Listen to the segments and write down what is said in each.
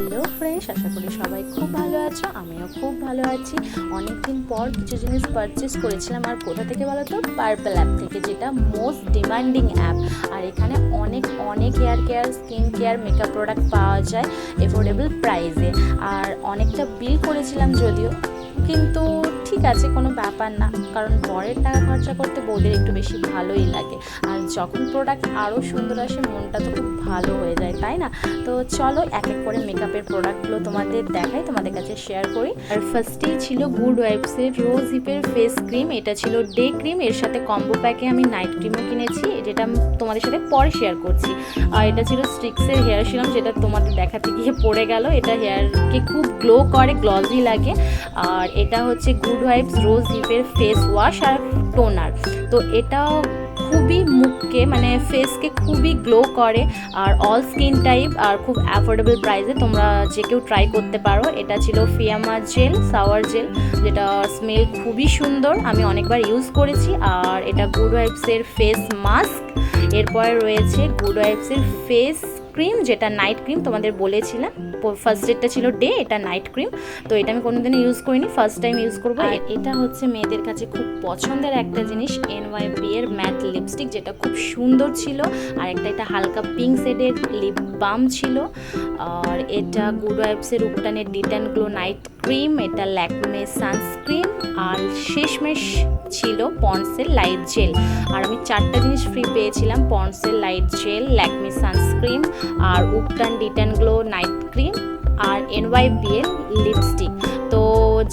Hello friends, আশা করি সবাই খুব ভালো আছো। আমিও খুব ভালো আছি। অনেকদিন পর কিছু জিনিস পারচেস করেছিলাম। আর কোথা থেকে বলো তো? পার্পল অ্যাপ থেকে, যেটা মোস্ট ডিমান্ডিং অ্যাপ। আর এখানে অনেক অনেক hair care, skin care, makeup product পাওয়া যায় এফোর্ডেবল প্রাইসে। আর অনেকটা বিল করেছিলাম যদিও, কিন্তু ঠিক আছে, কোনো ব্যাপার না, কারণ বরের টাকা খরচা করতে বউদের একটু বেশি ভালোই লাগে। আর যখন প্রোডাক্ট আরও সুন্দর আসে, মনটা তো খুব ভালো হয়ে যায়, তাই না? তো চলো এক এক করে মেকআপের প্রোডাক্টগুলো তোমাদের দেখাই, তোমাদের কাছে শেয়ার করি। আর ফার্স্টেই ছিল গুড ওয়াইবসের রোজ হিপের ফেস ক্রিম। এটা ছিল ডে ক্রিম, এর সাথে কম্বো প্যাকে আমি নাইট ক্রিমও কিনেছি, যেটা আমি তোমাদের সাথে পরে শেয়ার করছি। আর এটা ছিল স্ট্রিক্সের হেয়ার সিরাম, যেটা তোমাদের দেখাতে গিয়ে পড়ে গেল। এটা হেয়ারকে খুব গ্লো করে, গ্লজি লাগে। আর এটা হচ্ছে গুড ওয়াইবস রোজ হিপের ফেস ওয়াশ আর টোনার। তো এটা খুবই মুখকে, মানে ফেসকে খুবই গ্লো করে, আর অল স্কিন টাইপ, আর খুব অ্যাফোর্ডেবল প্রাইসে তোমরা যে কেউ ট্রাই করতে পারো। এটা ছিল ফিয়ামা জেল, সাওয়ার জেল, যেটা স্মেল খুবই সুন্দর, আমি অনেকবার ইউজ করেছি। আর এটা গুড ওয়াইবসের ফেস মাস্ক। এরপরে রয়েছে গুড ওয়াইবসের ফেস ক্রিম, যেটা নাইট ক্রিম, তোমাদের বলেছিলাম। ফার্স্ট ডেটটা ছিল ডে, এটা নাইট ক্রিম। তো এটা আমি কোনোদিনও ইউজ করিনি, ফার্স্ট টাইম ইউজ করবো। আর এটা হচ্ছে মেয়েদের কাছে খুব পছন্দের একটা জিনিস, NYB এর ম্যাট লিপস্টিক, যেটা খুব সুন্দর ছিল। আর এটা হালকা পিঙ্ক শেডের লিপ বাম ছিল। আর এটা গুড ওয়াইবসের উপটানের ডিটেন গ্লো নাইট ক্রিম। এটা ল্যাকমে সানস্ক্রিন। আর শেষমেশ ছিল পন্ডসের লাইট জেল। আর আমি 4টা জিনিস ফ্রি পেয়েছিলাম: পন্ডসের লাইট জেল, ল্যাকমে সানস্ক্রিন, আর উপটান ডিটেন গ্লো নাইট ক্রিম, আর NYB এর লিপস্টিক। তো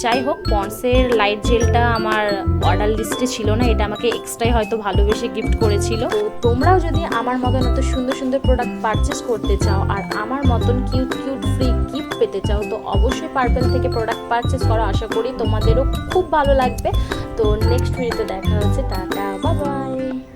যাই হোক, পন্ডসের লাইট জেলটা আমার অর্ডার লিস্টে ছিল না, এটা আমাকে এক্সট্রাই হয়তো ভালোবেসে গিফট করেছিল। তো তোমরাও যদি আমার মতন এত সুন্দর সুন্দর প্রোডাক্ট পারচেস করতে চাও, আর আমার মতন কিউট কিউট ফ্রি গিফট পেতে চাও, তো অবশ্যই পার্পল থেকে প্রোডাক্ট পারচেস করো। আশা করি তোমাদেরও খুব ভালো লাগবে। তো নেক্সট ভিডিওতে দেখা হচ্ছে। Tata, bye bye.